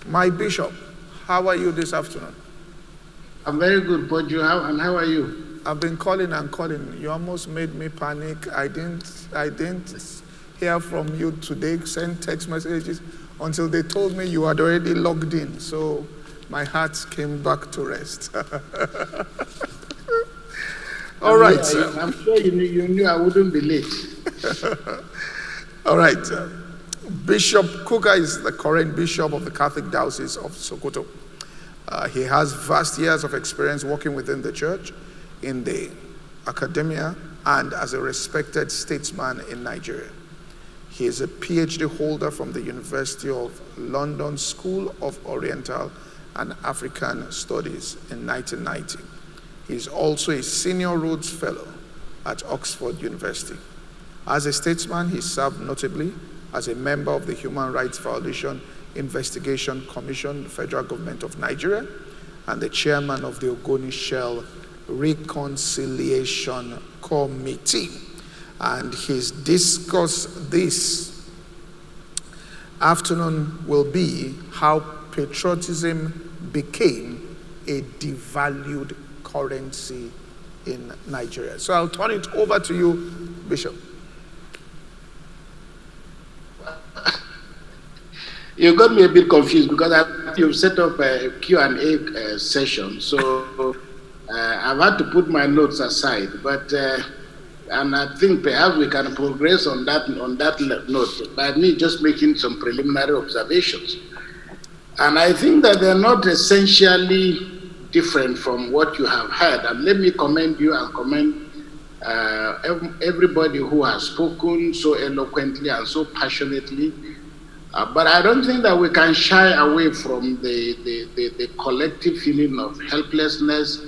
My bishop, how are you this afternoon? I'm very good, Poju. How are you? I've been calling and calling. You almost made me panic. I didn't hear from you today, send text messages until they told me you had already logged in. So my heart came back to rest. All right. I'm sure you knew I wouldn't be late. All right. Bishop Kukah is the current bishop of the Catholic Diocese of Sokoto. He has vast years of experience working within the church, in the academia, and as a respected statesman in Nigeria. He is a PhD holder from the University of London School of Oriental and African Studies in 1990. He is also a Senior Rhodes Fellow at Oxford University. As a statesman, he served notably as a member of the Human Rights Violation Investigation Commission, the Federal Government of Nigeria, and the chairman of the Ogoni Shell Reconciliation Committee. And his discourse this afternoon will be how patriotism became a devalued currency in Nigeria. So I'll turn it over to you, Bishop. You got me a bit confused because you've set up a Q&A session, so I've had to put my notes aside. But and I think perhaps we can progress on that note by me just making some preliminary observations. And I think that they're not essentially different from what you have heard. And let me commend you and commend everybody who has spoken so eloquently and so passionately. But I don't think that we can shy away from the collective feeling of helplessness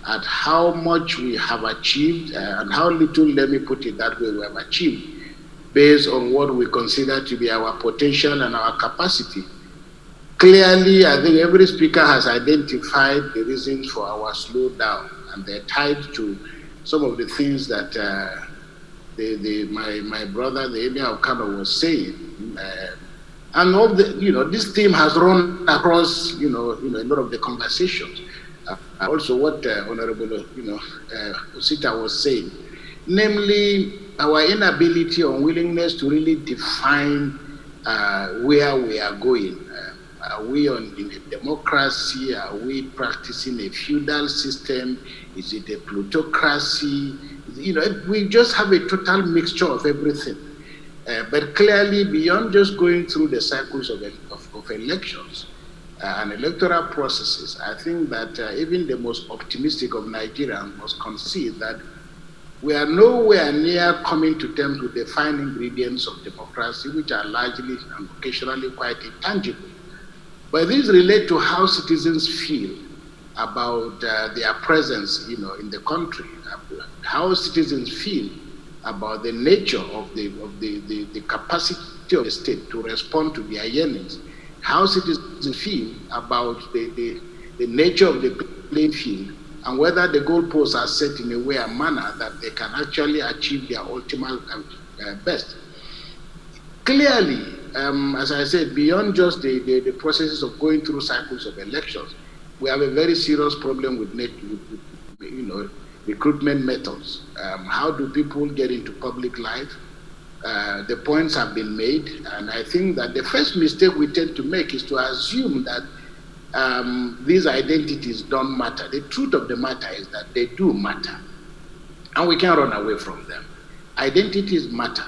at how much we have achieved and how little, let me put it that way, we have achieved based on what we consider to be our potential and our capacity. Clearly, I think every speaker has identified the reasons for our slowdown, and they're tied to some of the things that my brother, the Emir of Kano, was saying. And all this theme has run across, a lot of the conversations. Also, what Honorable, Osita was saying, namely our inability or unwillingness to really define where we are going. Are we in a democracy? Are we practicing a feudal system? Is it a plutocracy? We just have a total mixture of everything. But clearly, beyond just going through the cycles of elections and electoral processes, I think that even the most optimistic of Nigerians must concede that we are nowhere near coming to terms with the fine ingredients of democracy, which are largely and occasionally quite intangible. But these relate to how citizens feel about their presence, in the country, how citizens feel about the nature of the capacity of the state to respond to their yearnings, how citizens feel about the nature of the playing field, and whether the goalposts are set in a way and manner that they can actually achieve their ultimate best. Clearly, as I said, beyond just the processes of going through cycles of elections, we have a very serious problem with recruitment methods. How do people get into public life? The points have been made, and I think that the first mistake we tend to make is to assume that these identities don't matter. The truth of the matter is that they do matter, and we can't run away from them. Identities matter.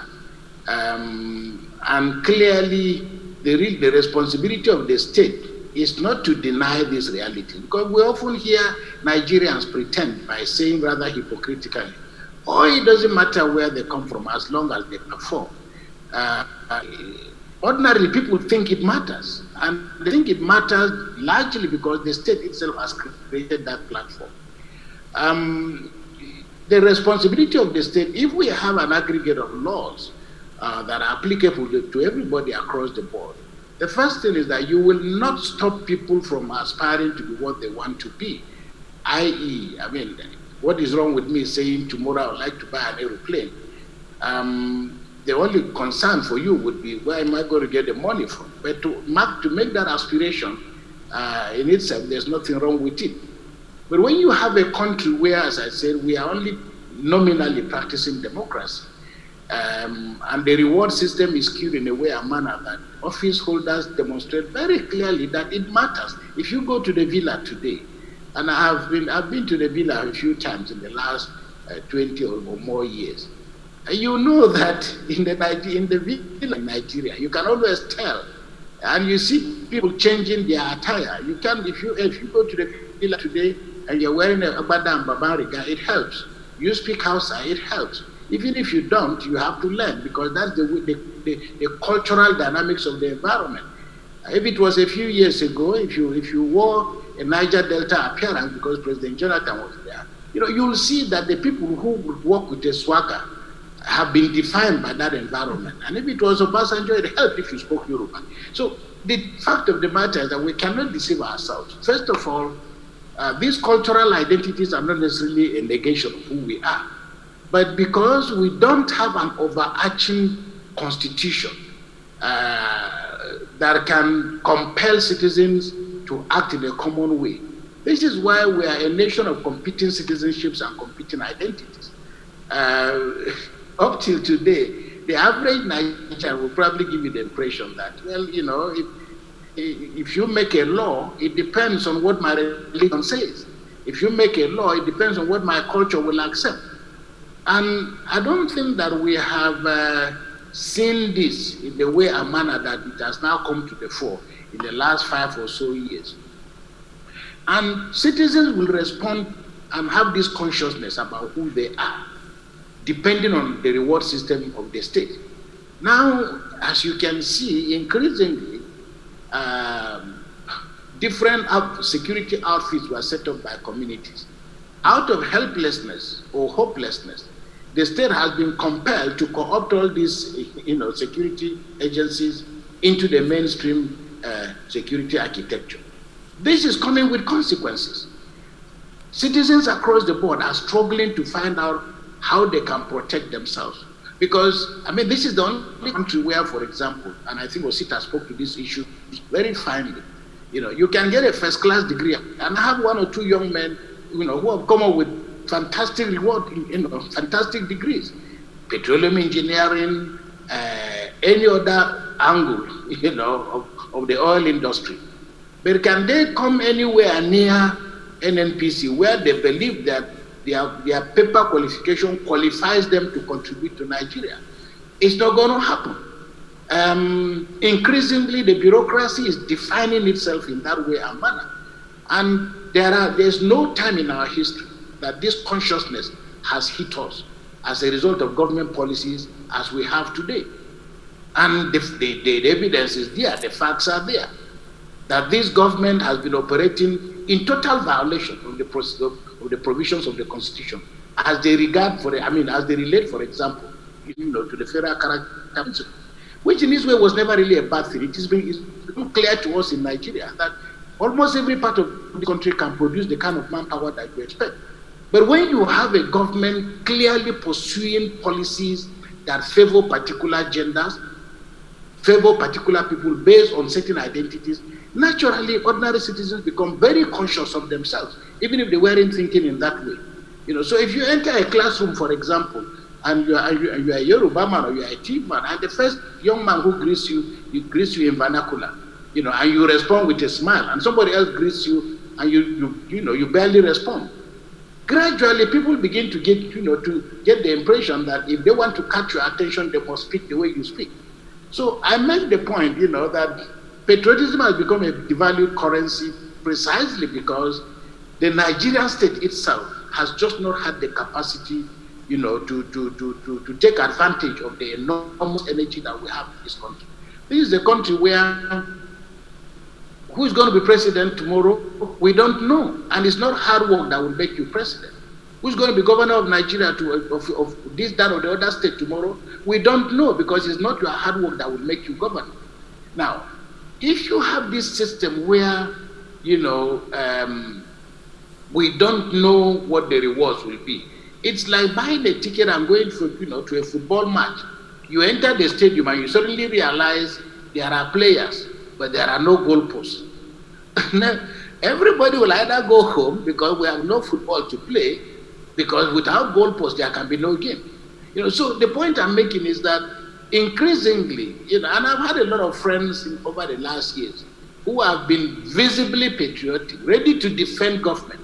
And clearly, the responsibility of the state is not to deny this reality, because we often hear Nigerians pretend by saying rather hypocritically, it doesn't matter where they come from as long as they perform. Ordinarily, people think it matters, and they think it matters largely because the state itself has created that platform. The responsibility of the state, if we have an aggregate of laws that are applicable to everybody across the board, the first thing is that you will not stop people from aspiring to be what they want to be. What is wrong with me saying tomorrow I would like to buy an aeroplane? the only concern for you would be, where am I going to get the money from? But to make that aspiration in itself, there's nothing wrong with it. But when you have a country where, as I said, we are only nominally practicing democracy, and the reward system is skewed in a way, a manner that office holders demonstrate very clearly that it matters. If you go to the villa today, and I've been to the villa a few times in the last 20 or more years, you know that in the villa in Nigeria, you can always tell, and you see people changing their attire. You can, if you go to the villa today and you're wearing a agbada and babariga, it helps. You speak Hausa, it helps. Even if you don't, you have to learn, because that's the cultural dynamics of the environment. If it was a few years ago, if you wore a Niger Delta appearance because President Jonathan was there, you'll see that the people who would walk with a swagger have been defined by that environment. And if it was Obasanjo, it helped if you spoke Yoruba. So the fact of the matter is that we cannot deceive ourselves. First of all, these cultural identities are not necessarily a negation of who we are. But because we don't have an overarching constitution that can compel citizens to act in a common way, this is why we are a nation of competing citizenships and competing identities. Up till today, the average Nigerian will probably give you the impression that, well, if you make a law, it depends on what my religion says. If you make a law, it depends on what my culture will accept. And I don't think that we have seen this in the way and manner that it has now come to the fore in the last 5 or so years. And citizens will respond and have this consciousness about who they are, depending on the reward system of the state. Now, as you can see, increasingly, different security outfits were set up by communities. Out of helplessness or hopelessness, the state has been compelled to co-opt all these security agencies into the mainstream security architecture. This is coming with consequences. Citizens across the board are struggling to find out how they can protect themselves. Because, this is the only country where, for example, and I think Osita spoke to this issue very finely, you can get a first-class degree, and I have 1 or 2 young men, who have come up with fantastic reward, fantastic degrees, petroleum engineering, any other angle, of the oil industry. But can they come anywhere near NNPC where they believe that their paper qualification qualifies them to contribute to Nigeria? It's not going to happen. Increasingly, the bureaucracy is defining itself in that way and manner. And there's no time in our history that this consciousness has hit us as a result of government policies as we have today. And the evidence is there, the facts are there, that this government has been operating in total violation of the provisions of the Constitution as they relate, for example, to the federal character principle, which in this way was never really a bad thing. It's become clear to us in Nigeria that almost every part of the country can produce the kind of manpower that you expect. But when you have a government clearly pursuing policies that favor particular genders, favor particular people based on certain identities, naturally ordinary citizens become very conscious of themselves, even if they weren't thinking in that way. So if you enter a classroom, for example, and you are a Yoruba man or you are a Chief man, and the first young man who greets you in vernacular, and you respond with a smile, and somebody else greets you, and you barely respond. Gradually, people begin to get the impression that if they want to catch your attention, they must speak the way you speak. So I make the point, that patriotism has become a devalued currency precisely because the Nigerian state itself has just not had the capacity, to take advantage of the enormous energy that we have in this country. This is a country where who is going to be president tomorrow? We don't know. And it's not hard work that will make you president. Who's going to be governor of Nigeria of this, that, or the other state tomorrow? We don't know, because it's not your hard work that will make you governor. Now, if you have this system where, we don't know what the rewards will be, it's like buying a ticket and going to a football match You enter the stadium and you suddenly realize there are players, but there are no goalposts. Now, everybody will either go home because we have no football to play, because without goalposts there can be no game. So the point I'm making is that increasingly, and I've had a lot of friends over the last years who have been visibly patriotic, ready to defend government,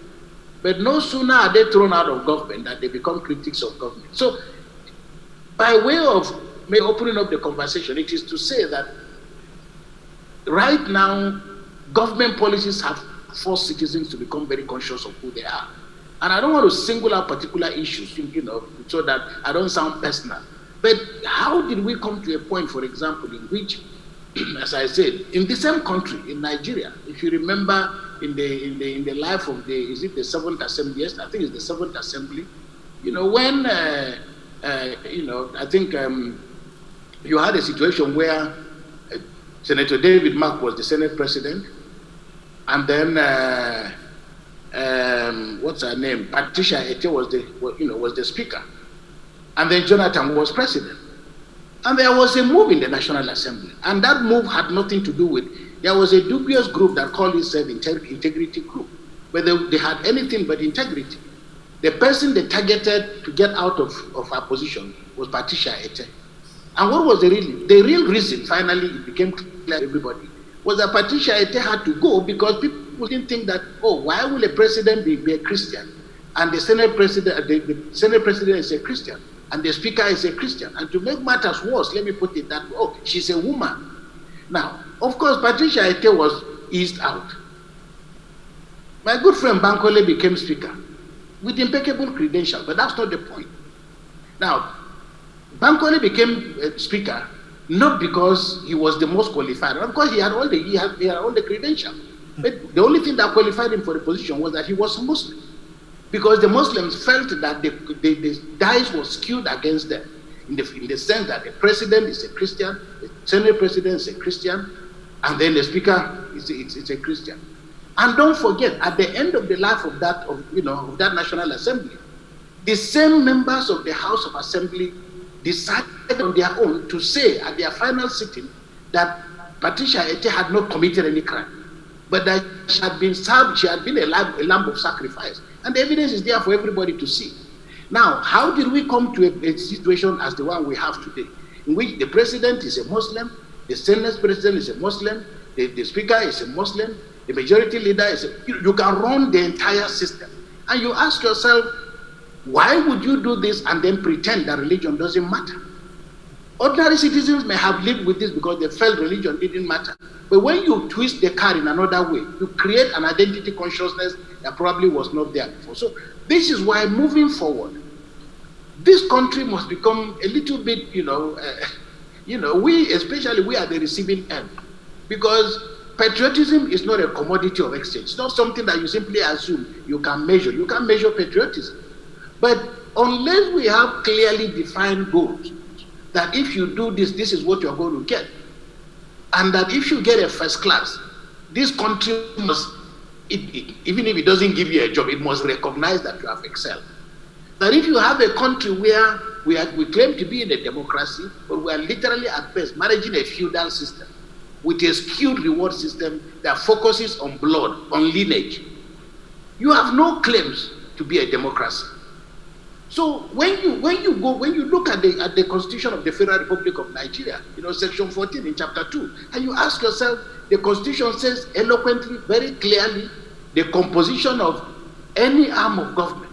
but no sooner are they thrown out of government than they become critics of government. So, by way of opening up the conversation, it is to say that right now, government policies have forced citizens to become very conscious of who they are. And I don't want to single out particular issues, so that I don't sound personal. But how did we come to a point, for example, in which, as I said, in the same country, in Nigeria, if you remember in the life of is it the Seventh Assembly? Yes, I think it's the Seventh Assembly. When I think you had a situation where Senator David Mark was the Senate President, and then what's her name? Patricia Ete was the Speaker, and then Jonathan was President. And there was a move in the National Assembly, and that move had nothing to do with. There was a dubious group that called itself Integrity Group, but they had anything but integrity. The person they targeted to get out of her position was Patricia Ete. And what was the real reason? Finally, it became clear to everybody, was that Patricia Ete had to go because people didn't think that, why will a president be a Christian, and the Senate President is a Christian, and the Speaker is a Christian? And to make matters worse, let me put it that way, she's a woman. Now, of course, Patricia Ete was eased out. My good friend Bankole became Speaker with impeccable credentials, but that's not the point. Now, Bankole became Speaker not because he was the most qualified, of course he had all the credentials. But the only thing that qualified him for the position was that he was a Muslim, because the Muslims felt that the dice was skewed against them, in the sense that the president is a Christian, the Senate President is a Christian, and then the Speaker is a Christian. And don't forget, at the end of the life of that National Assembly, the same members of the House of Assembly decided on their own to say at their final sitting that Patricia Ete had not committed any crime, but that she had been a lamb of sacrifice. And the evidence is there for everybody to see. Now, how did we come to a situation as the one we have today, in which the president is a Muslim, the Senate President is a Muslim, the Speaker is a Muslim, the majority leader is you can run the entire system. And you ask yourself, why would you do this and then pretend that religion doesn't matter? Ordinary citizens may have lived with this because they felt religion didn't matter. But when you twist the card in another way, you create an identity consciousness that probably was not there before. So this is why, moving forward, this country must become a little bit, we are the receiving end. Because patriotism is not a commodity of exchange. It's not something that you simply assume you can measure. You can measure patriotism. But unless we have clearly defined goals, that if you do this, this is what you're going to get, and that if you get a first class, this country must, even if it doesn't give you a job, it must recognize that you have excelled. That if you have a country where we claim to be in a democracy, but we are literally at best managing a feudal system with a skewed reward system that focuses on blood, on lineage, you have no claims to be a democracy. So when you look at the Constitution of the Federal Republic of Nigeria, Section 14 in Chapter 2, and you ask yourself, the Constitution says eloquently, very clearly, the composition of any arm of government,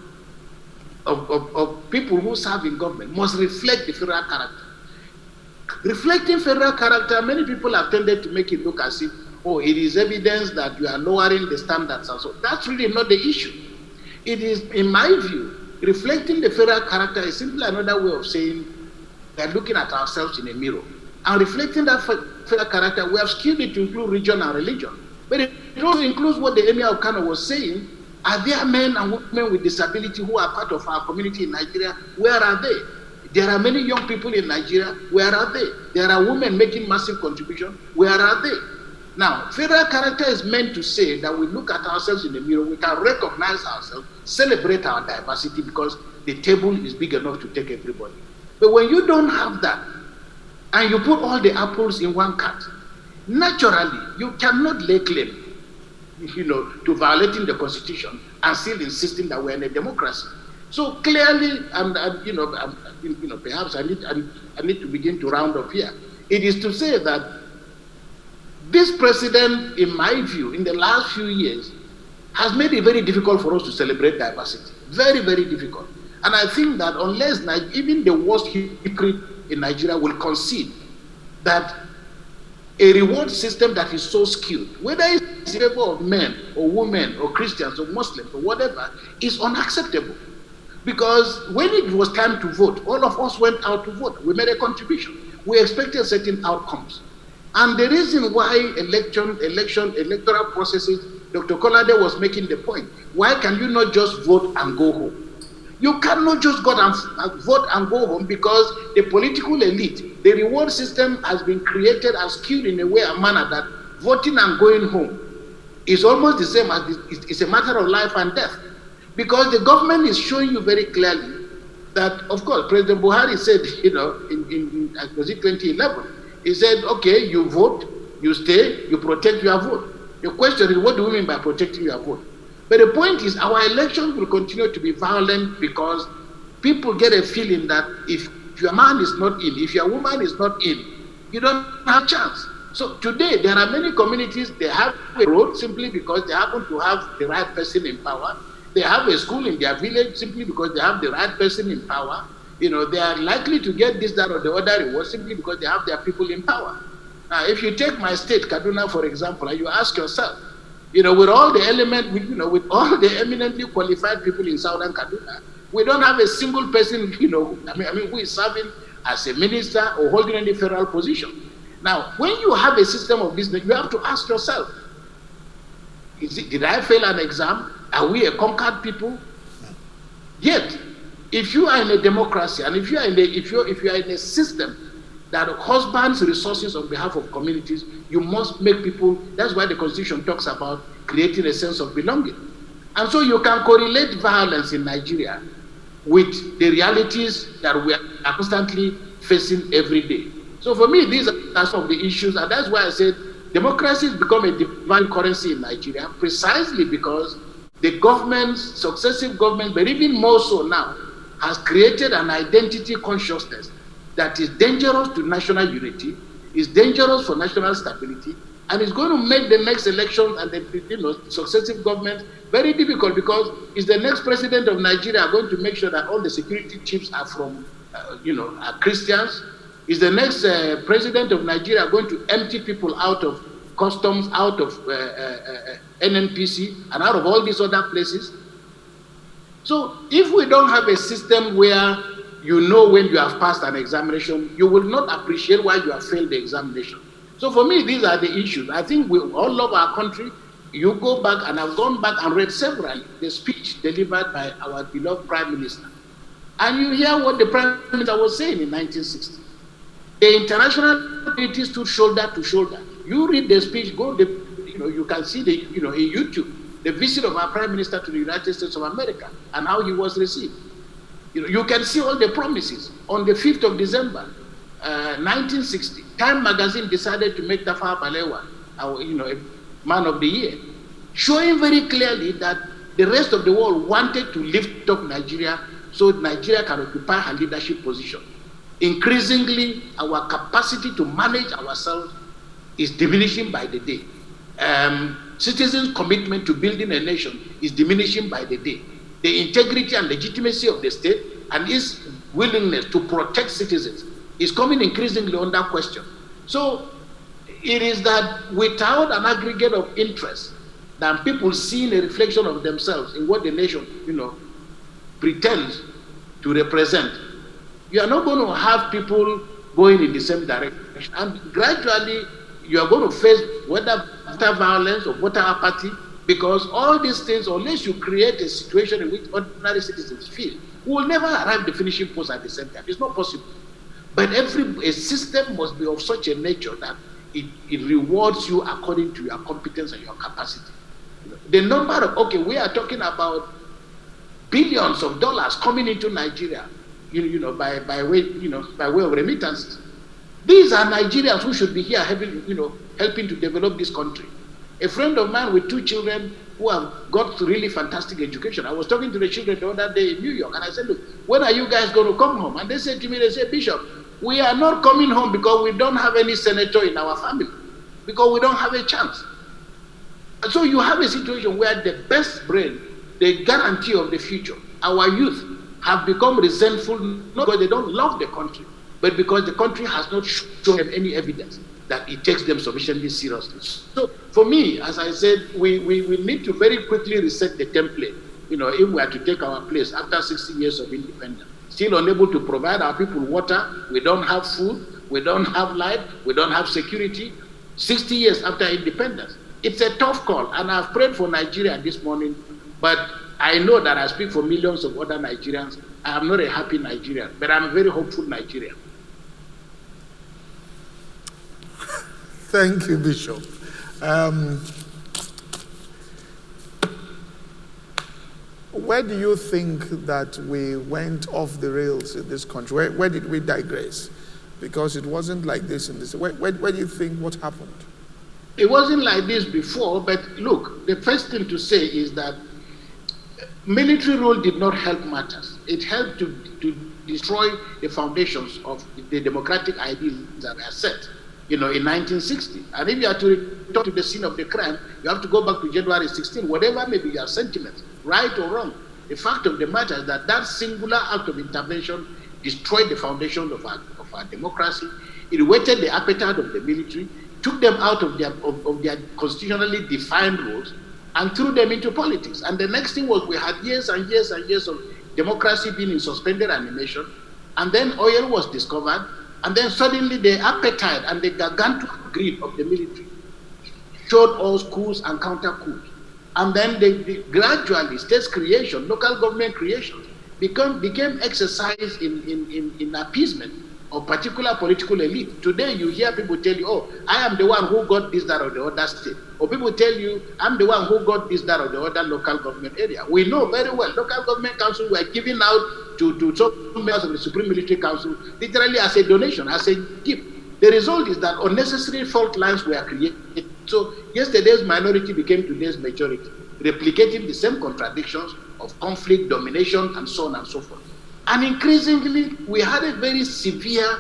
of people who serve in government, must reflect the federal character. Reflecting federal character, many people have tended to make it look as if, it is evidence that you are lowering the standards and so. That's really not the issue. It is, in my view, reflecting the federal character is simply another way of saying we are looking at ourselves in a mirror. And reflecting that federal character, we have skewed it to include region and religion. But it also includes what the Emir of Kano was saying. Are there men and women with disability who are part of our community in Nigeria? Where are they? There are many young people in Nigeria. Where are they? There are women making massive contribution. Where are they? Now, federal character is meant to say that we look at ourselves in the mirror, we can recognize ourselves, celebrate our diversity, because the table is big enough to take everybody. But when you don't have that, and you put all the apples in one cart, naturally, you cannot lay claim, to violating the Constitution and still insisting that we're in a democracy. So clearly, perhaps I need to begin to round up here. It is to say that this president, in my view, in the last few years, has made it very difficult for us to celebrate diversity. Very, very difficult. And I think that unless even the worst hypocrite in Nigeria will concede that a reward system that is so skewed, whether it's in favor of men or women or Christians or Muslims or whatever, is unacceptable. Because when it was time to vote, all of us went out to vote. We made a contribution. We expected certain outcomes. And the reason why electoral processes, Dr. Kolade was making the point, why can you not just vote and go home? You cannot just go and vote and go home because the political elite, the reward system has been created and skewed in a way and manner that voting and going home is almost the same as it's a matter of life and death. Because the government is showing you very clearly that, of course, President Buhari said, in 2011, he said, okay, you vote, you stay, you protect your vote. The question is, what do we mean by protecting your vote? But the point is, our elections will continue to be violent because people get a feeling that if your man is not in, if your woman is not in, you don't have a chance. So today, there are many communities, they have a road simply because they happen to have the right person in power. They have a school in their village simply because they have the right person in power. They are likely to get this, that, or the other reward simply because they have their people in power. Now, if you take my state, Kaduna, for example, and you ask yourself, with all the with all the eminently qualified people in Southern Kaduna, we don't have a single person, who is serving as a minister or holding any federal position. Now, when you have a system of business, you have to ask yourself, did I fail an exam? Are we a conquered people? Yet, if you are in a democracy and if you are in a system that husbands resources on behalf of communities, you must make people, that's why the Constitution talks about creating a sense of belonging. And so you can correlate violence in Nigeria with the realities that we are constantly facing every day. So for me, these are some of the issues, and that's why I said democracy has become a divine currency in Nigeria, precisely because the governments, successive governments, but even more so now, has created an identity consciousness that is dangerous to national unity, is dangerous for national stability, and is going to make the next elections and the successive governments very difficult because is the next president of Nigeria going to make sure that all the security chiefs are from, are Christians? Is the next president of Nigeria going to empty people out of customs, out of NNPC, and out of all these other places? So if we don't have a system where when you have passed an examination, you will not appreciate why you have failed the examination. So for me, these are the issues. I think we all love our country. You go back, and I've gone back and read several the speech delivered by our beloved Prime Minister. And you hear what the Prime Minister was saying in 1960. The international community stood shoulder to shoulder. You read the speech, you can see in YouTube, the visit of our Prime Minister to the United States of America and how he was received. You can see all the promises. On the 5th of December, 1960, Time magazine decided to make Tafawa Balewa, a man of the year, showing very clearly that the rest of the world wanted to lift up Nigeria so Nigeria can occupy her leadership position. Increasingly, our capacity to manage ourselves is diminishing by the day. Citizens' commitment to building a nation is diminishing by the day. The integrity and legitimacy of the state and its willingness to protect citizens is coming increasingly under question. So it is that without an aggregate of interest, that people seeing a reflection of themselves in what the nation, pretends to represent, you are not going to have people going in the same direction. And gradually, you are going to face whether voter violence or voter apathy, because all these things, unless you create a situation in which ordinary citizens feel, we will never arrive at the finishing post at the same time. It's not possible. But a system must be of such a nature that it rewards you according to your competence and your capacity. The number of, we are talking about billions of dollars coming into Nigeria, by way of remittances. These are Nigerians who should be here helping to develop this country. A friend of mine with 2 children who have got really fantastic education. I was talking to the children the other day in New York, and I said, look, when are you guys going to come home? And they said to me, Bishop, we are not coming home because we don't have any senator in our family, because we don't have a chance. And so you have a situation where the best brain, the guarantee of the future, our youth have become resentful, not because they don't love the country, but because the country has not shown them any evidence that it takes them sufficiently seriously. So for me, as I said, we need to very quickly reset the template. If we are to take our place after 60 years of independence, still unable to provide our people water, we don't have food, we don't have light, we don't have security, 60 years after independence. It's a tough call, and I've prayed for Nigeria this morning, but I know that I speak for millions of other Nigerians. I am not a happy Nigerian, but I'm a very hopeful Nigerian. Thank you, Bishop. Where do you think that we went off the rails in this country? Where did we digress? Because it wasn't like this in this. Where do you think what happened? It wasn't like this before, but look, the first thing to say is that military rule did not help matters. It helped to destroy the foundations of the democratic ideals that were set, in 1960. And if you are to return to the scene of the crime, you have to go back to January 16, whatever may be your sentiments, right or wrong. The fact of the matter is that singular act of intervention destroyed the foundation of our democracy. It whetted the appetite of the military, took them out of their constitutionally defined roles, and threw them into politics. And the next thing was we had years and years and years of democracy being in suspended animation, and then oil was discovered, and then suddenly the appetite and the gargantuan greed of the military showed us coups and counter coups. And then gradually states creation, local government creation became exercised in appeasement of particular political elite. Today you hear people tell you, oh, I am the one who got this, that, or the other state. Or people tell you, I'm the one who got this, that, or the other local government area. We know very well, local government councils were given out to some members of the Supreme Military Council, literally as a donation, as a gift. The result is that unnecessary fault lines were created. So yesterday's minority became today's majority, replicating the same contradictions of conflict, domination, and so on and so forth. And increasingly, we had a very severe,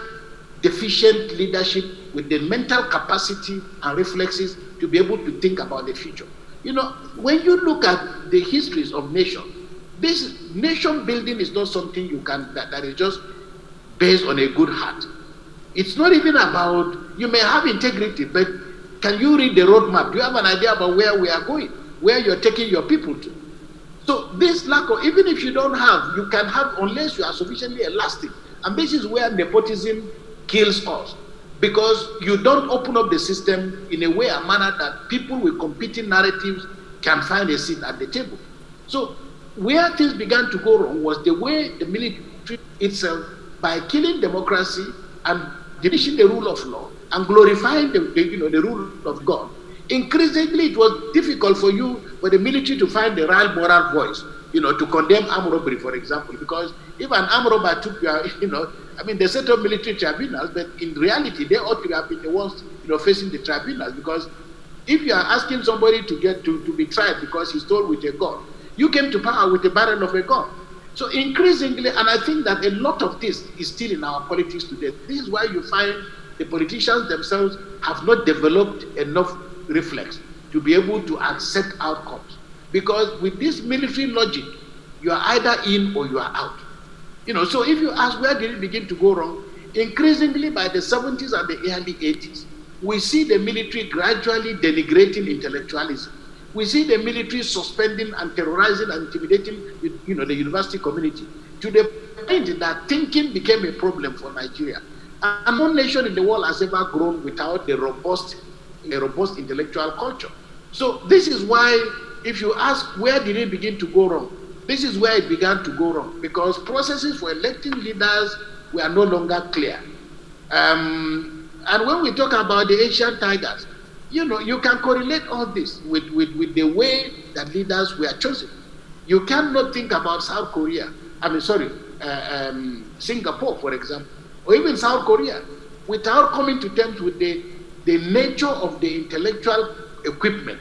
deficient leadership with the mental capacity and reflexes to be able to think about the future. When you look at the histories of nations, this nation building is not something that is just based on a good heart. It's not even about, you may have integrity, but can you read the roadmap? Do you have an idea about where we are going, where you're taking your people to? So this lack of, even if you don't have, you can have unless you are sufficiently elastic. And this is where nepotism kills us. Because you don't open up the system in a way, a manner that people with competing narratives can find a seat at the table. So where things began to go wrong was the way the military itself, by killing democracy and diminishing the rule of law and glorifying the rule of God. Increasingly, it was difficult for the military to find the right moral voice, to condemn armed robbery, for example, because if an armed robber took they set up military tribunals, but in reality, they ought to have been the ones, facing the tribunals, because if you are asking somebody to be tried because he stole with a gun, you came to power with the barrel of a gun. So increasingly, and I think that a lot of this is still in our politics today. This is why you find the politicians themselves have not developed enough reflex to be able to accept outcomes. Because with this military logic, you are either in or you are out. So if you ask where did it begin to go wrong, increasingly by the 70s and the early 80s, we see the military gradually denigrating intellectualism. We see the military suspending and terrorizing and intimidating the university community to the point that thinking became a problem for Nigeria. And no nation in the world has ever grown without a robust intellectual culture. So this is why, if you ask where did it begin to go wrong, this is where it began to go wrong, because processes for electing leaders were no longer clear. And when we talk about the Asian tigers, you can correlate all this with the way that leaders were chosen. You cannot think about South Korea, Singapore, for example, or even South Korea. without coming to terms with the nature of the intellectual equipment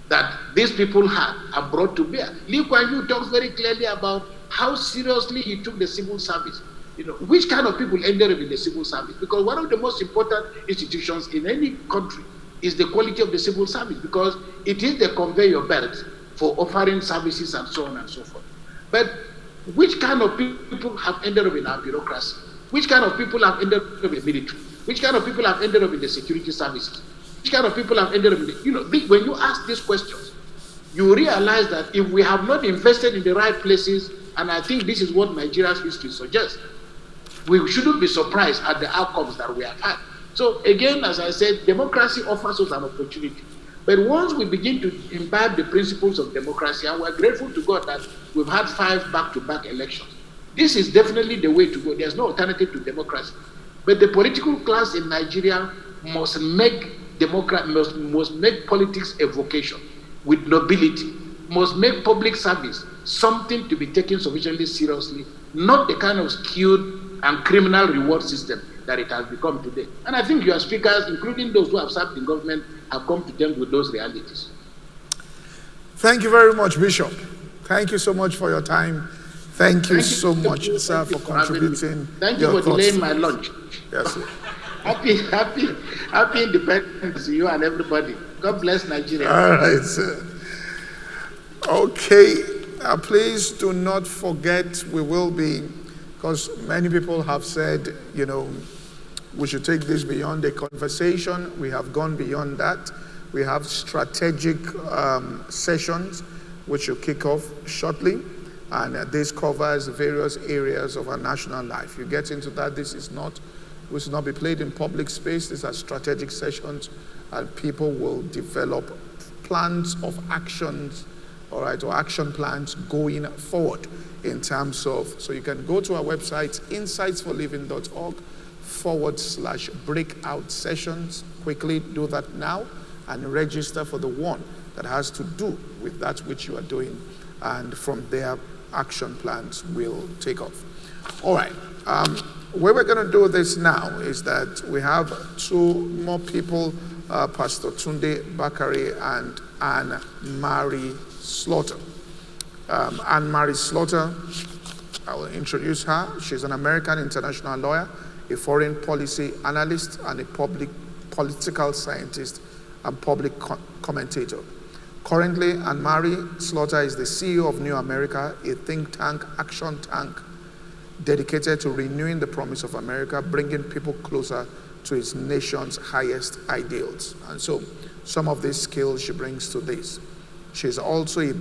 that these people had and brought to bear. Lee Kuan Yew talks very clearly about how seriously he took the civil service. Which kind of people ended up in the civil service? Because one of the most important institutions in any country is the quality of the civil service, because it is the conveyor belt for offering services and so on and so forth. But which kind of people have ended up in our bureaucracy? Which kind of people have ended up in the military? Which kind of people have ended up in the security services? Which kind of people have ended up in the, when you ask these questions, you realize that if we have not invested in the right places, and I think this is what Nigeria's history suggests, we shouldn't be surprised at the outcomes that we have had. So again, as I said, democracy offers us an opportunity. But once we begin to imbibe the principles of democracy, and we're grateful to God that we've had 5 back-to-back elections, this is definitely the way to go. There's no alternative to democracy. But the political class in Nigeria must make must make politics a vocation with nobility, must make public service something to be taken sufficiently seriously, not the kind of skewed and criminal reward system that it has become today. And I think your speakers, including those who have served in government, have come to terms with those realities. Thank you very much, Bishop. Thank you so much for your time. Thank you so much, sir, for contributing. Thank you for delaying my lunch. Yes, sir. Happy independence to you and everybody. God bless Nigeria. All right, sir. Okay, please do not forget, we will be, because many people have said, we should take this beyond a conversation. We have gone beyond that. We have strategic sessions which will kick off shortly, and this covers various areas of our national life. You get into that, we should not be played in public space. These are strategic sessions, and people will develop plans of actions, all right, or action plans going forward in terms of, so you can go to our website, insightsforliving.org/breakout sessions. Quickly do that now and register for the one that has to do with that which you are doing. And from there, action plans will take off. All right. Where we're going to do this now is that we have 2 more people, Pastor Tunde Bakari and Anne-Marie Slaughter. Anne-Marie Slaughter, I will introduce her. She's an American international lawyer, a foreign policy analyst, and a political scientist and public commentator. Currently, Anne-Marie Slaughter is the CEO of New America, a think tank, action tank, dedicated to renewing the promise of America, bringing people closer to its nation's highest ideals. And so, some of these skills she brings to this. She's also a